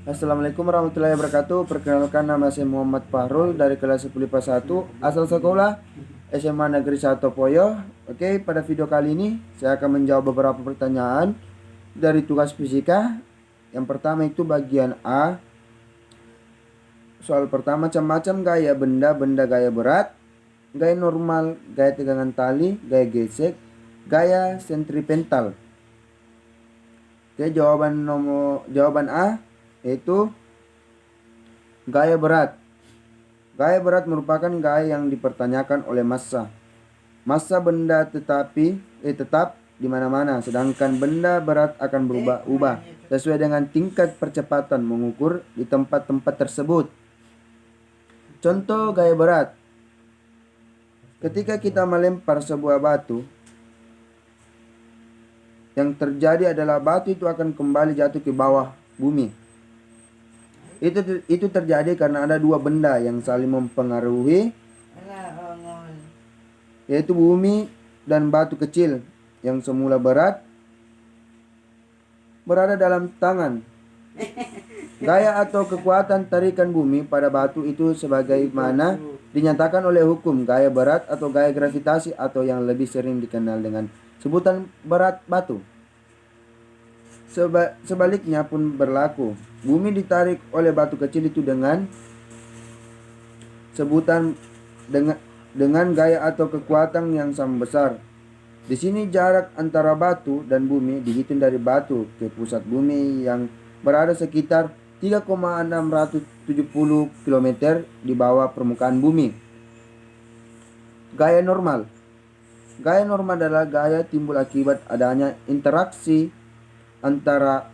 Assalamualaikum warahmatullahi wabarakatuh. Perkenalkan, nama saya Muhammad Fahrul dari kelas 10 IPA 1 asal sekolah SMA Negeri 1 Poyo. Oke, pada video kali ini saya akan menjawab beberapa pertanyaan dari tugas fisika. Yang pertama itu bagian A. Soal pertama, macam-macam gaya benda gaya berat, gaya normal, gaya tegangan tali, gaya gesek, gaya sentripetal. Oke, jawaban A yaitu gaya berat. Gaya berat merupakan gaya yang dipertanyakan oleh massa. Massa benda tetap di mana-mana, sedangkan benda berat akan berubah-ubah sesuai dengan tingkat percepatan mengukur di tempat-tempat tersebut. Contoh gaya berat. Ketika kita melempar sebuah batu, yang terjadi adalah batu itu akan kembali jatuh ke bawah bumi. Itu terjadi karena ada dua benda yang saling mempengaruhi, yaitu bumi dan batu kecil yang semula berat berada dalam tangan. Gaya atau kekuatan tarikan bumi pada batu itu sebagaimana dinyatakan oleh hukum gaya berat atau gaya gravitasi, atau yang lebih sering dikenal dengan sebutan berat batu. Sebaliknya pun berlaku. Bumi ditarik oleh batu kecil itu dengan sebutan dengan gaya atau kekuatan yang sama besar. Di sini jarak antara batu dan bumi dihitung dari batu ke pusat bumi yang berada sekitar 3,670 km di bawah permukaan bumi. Gaya normal. Gaya normal adalah gaya timbul akibat adanya interaksi antara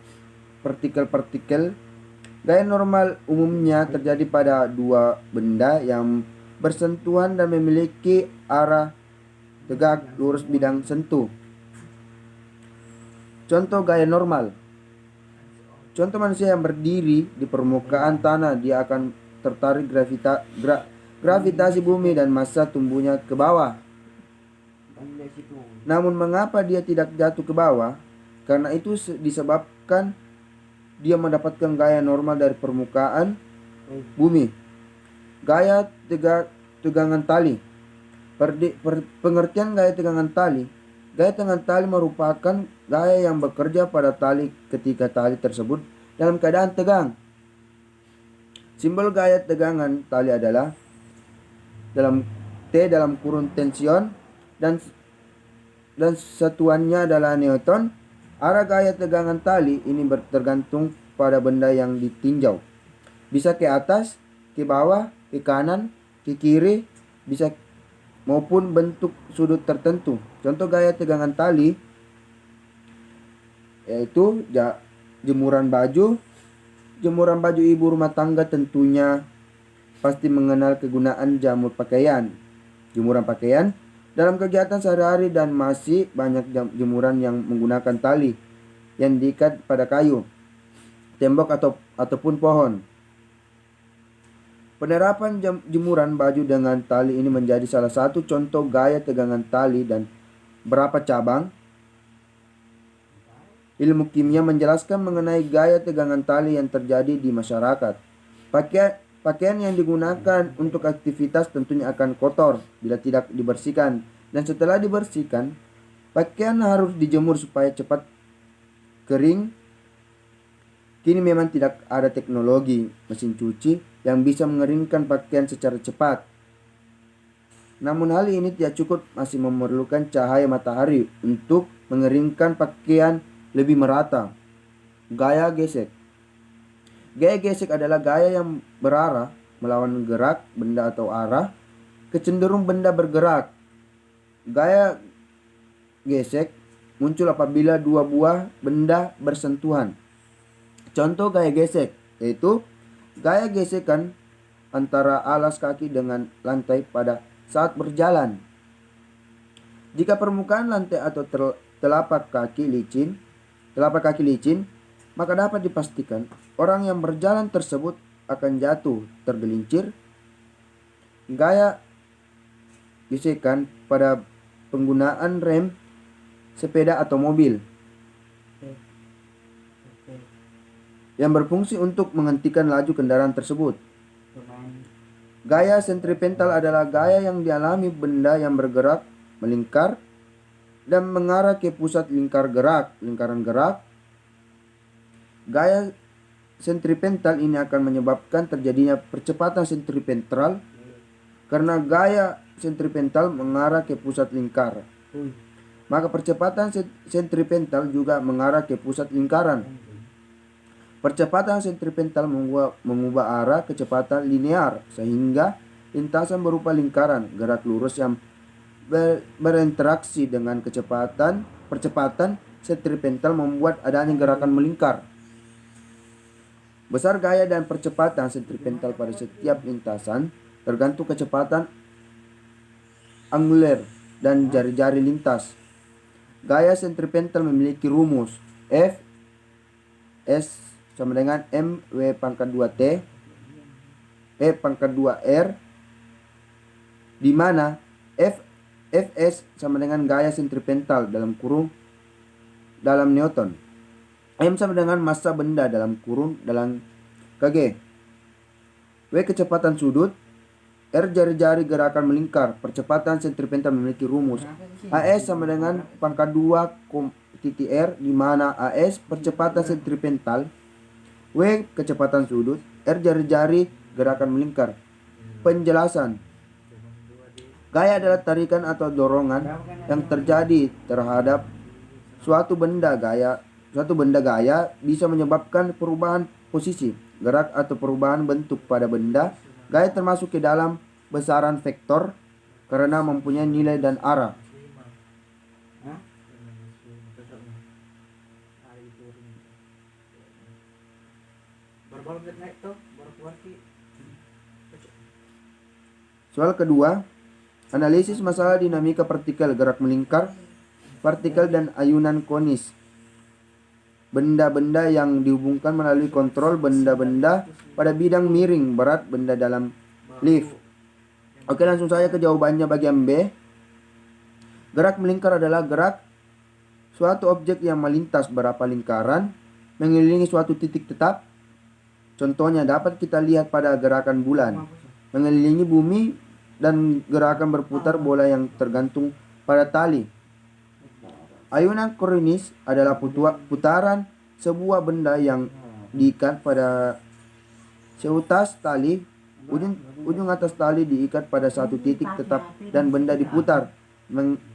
partikel-partikel. Gaya normal umumnya terjadi pada dua benda yang bersentuhan dan memiliki arah tegak lurus bidang sentuh. Contoh gaya normal. Contoh manusia yang berdiri di permukaan tanah, dia akan tertarik gravitasi bumi dan massa tumbuhnya ke bawah. Namun mengapa dia tidak jatuh ke bawah? Karena itu disebabkan dia mendapatkan gaya normal dari permukaan bumi. Gaya tegangan tali. Pengertian gaya tegangan tali. Gaya tegangan tali merupakan gaya yang bekerja pada tali ketika tali tersebut dalam keadaan tegang. Simbol gaya tegangan tali adalah dalam kurun tension dan satuannya adalah Newton. Arah gaya tegangan tali ini tergantung pada benda yang ditinjau. Bisa ke atas, ke bawah, ke kanan, ke kiri, bisa maupun bentuk sudut tertentu. Contoh gaya tegangan tali yaitu jemuran baju. Jemuran baju ibu rumah tangga tentunya pasti mengenal kegunaan jemuran pakaian dalam kegiatan sehari-hari, dan masih banyak jemuran yang menggunakan tali yang diikat pada kayu, tembok ataupun pohon. Penerapan jemuran baju dengan tali ini menjadi salah satu contoh gaya tegangan tali. Dan berapa cabang ilmu kimia menjelaskan mengenai gaya tegangan tali yang terjadi di masyarakat. Pakaian yang digunakan untuk aktivitas tentunya akan kotor bila tidak dibersihkan, dan setelah dibersihkan, pakaian harus dijemur supaya cepat kering. Kini memang tidak ada teknologi mesin cuci yang bisa mengeringkan pakaian secara cepat. Namun hal ini tidak cukup, masih memerlukan cahaya matahari untuk mengeringkan pakaian lebih merata. Gaya gesek. Gaya gesek adalah gaya yang berarah melawan gerak benda atau arah kecenderung benda bergerak. Gaya gesek muncul apabila dua buah benda bersentuhan. Contoh gaya gesek yaitu gaya gesekan antara alas kaki dengan lantai pada saat berjalan. Jika permukaan lantai atau telapak kaki licin, maka dapat dipastikan orang yang berjalan tersebut akan jatuh tergelincir. Gaya gesekan pada penggunaan rem sepeda atau mobil. yang berfungsi untuk menghentikan laju kendaraan tersebut. Gaya sentripetal adalah gaya yang dialami benda yang bergerak, melingkar, dan mengarah ke pusat lingkaran gerak. Gaya sentripetal ini akan menyebabkan terjadinya percepatan sentripetal karena gaya sentripetal mengarah ke pusat lingkar. Maka percepatan sentripetal juga mengarah ke pusat lingkaran. Percepatan sentripetal mengubah arah kecepatan linear sehingga lintasan berupa lingkaran gerak lurus yang berinteraksi dengan percepatan sentripetal membuat adanya gerakan melingkar. Besar gaya dan percepatan sentripetal pada setiap lintasan tergantung kecepatan angular dan jari-jari lintas. Gaya sentripetal memiliki rumus F S sama dengan mv pangkat 2t E pangkat 2r, di mana Fs sama dengan gaya sentripetal dalam Newton, M sama dengan massa benda dalam kg, W kecepatan sudut, R jari-jari gerakan melingkar. Percepatan sentripetal memiliki rumus AS sama dengan pangkat 2 titik R, di mana AS percepatan sentripetal, W kecepatan sudut, R jari-jari gerakan melingkar. Penjelasan. Gaya adalah tarikan atau dorongan yang terjadi terhadap suatu benda gaya bisa menyebabkan perubahan posisi, gerak atau perubahan bentuk pada benda. Gaya termasuk ke dalam besaran vektor karena mempunyai nilai dan arah. Soal kedua, analisis masalah dinamika partikel, gerak melingkar, partikel dan ayunan konis. Benda-benda yang dihubungkan melalui kontrol benda-benda pada bidang miring berat benda dalam lift. Oke, langsung saja ke jawabannya bagian B. Gerak melingkar adalah gerak suatu objek yang melintas beberapa lingkaran mengelilingi suatu titik tetap. Contohnya dapat kita lihat pada gerakan bulan mengelilingi bumi dan gerakan berputar bola yang tergantung pada tali. Ayunan konis adalah putaran sebuah benda yang diikat pada seutas tali. Ujung atas tali diikat pada satu titik tetap dan benda diputar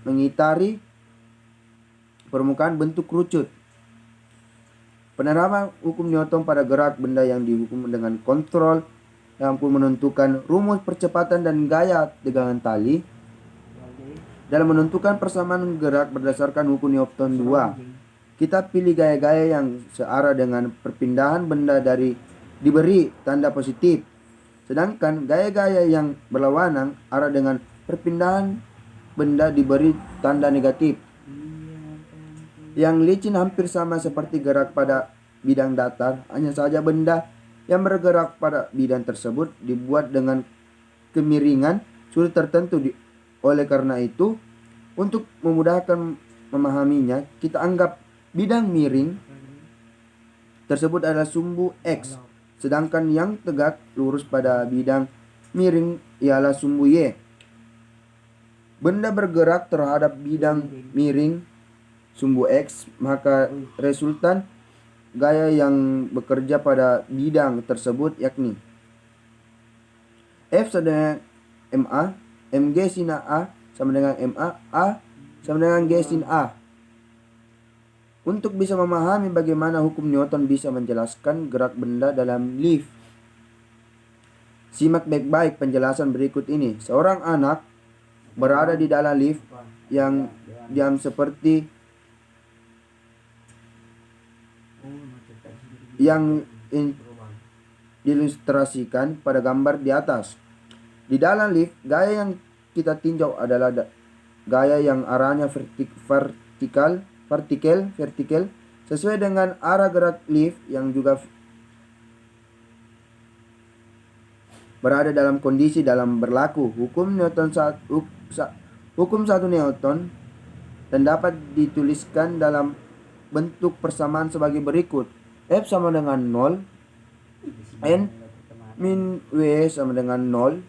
mengitari permukaan bentuk kerucut. Penerapan hukum Newton pada gerak benda yang dihukum dengan kontrol yang pun menentukan rumus percepatan dan gaya tegangan tali. Dalam menentukan persamaan gerak berdasarkan hukum Newton 2, kita pilih gaya-gaya yang searah dengan perpindahan benda diberi tanda positif. Sedangkan gaya-gaya yang berlawanan arah dengan perpindahan benda diberi tanda negatif. Yang licin hampir sama seperti gerak pada bidang datar, hanya saja benda yang bergerak pada bidang tersebut dibuat dengan kemiringan sudut tertentu. Oleh karena itu, untuk memudahkan memahaminya, kita anggap bidang miring tersebut adalah sumbu X, sedangkan yang tegak lurus pada bidang miring ialah sumbu Y. Benda bergerak terhadap bidang miring sumbu X, maka resultan gaya yang bekerja pada bidang tersebut yakni F sama dengan MA, MG sin A sama dengan MA, A sama dengan G sin A. Untuk bisa memahami bagaimana hukum Newton bisa menjelaskan gerak benda dalam lift, simak baik-baik penjelasan berikut ini. Seorang anak berada di dalam lift yang diam seperti yang diilustrasikan pada gambar di atas. Di dalam lift, gaya yang kita tinjau adalah gaya yang arahnya vertikal sesuai dengan arah gerak lift yang juga berada dalam kondisi dalam berlaku hukum satu Newton dan dapat dituliskan dalam bentuk persamaan sebagai berikut. F sama dengan 0, N min W sama dengan 0,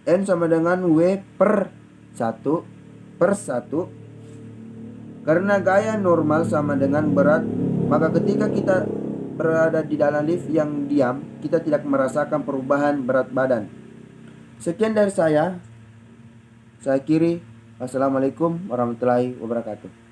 N sama dengan W per 1/1. Karena gaya normal sama dengan berat, maka ketika kita berada di dalam lift yang diam, kita tidak merasakan perubahan berat badan. Sekian dari saya. Saya Kiri. Wassalamualaikum warahmatullahi wabarakatuh.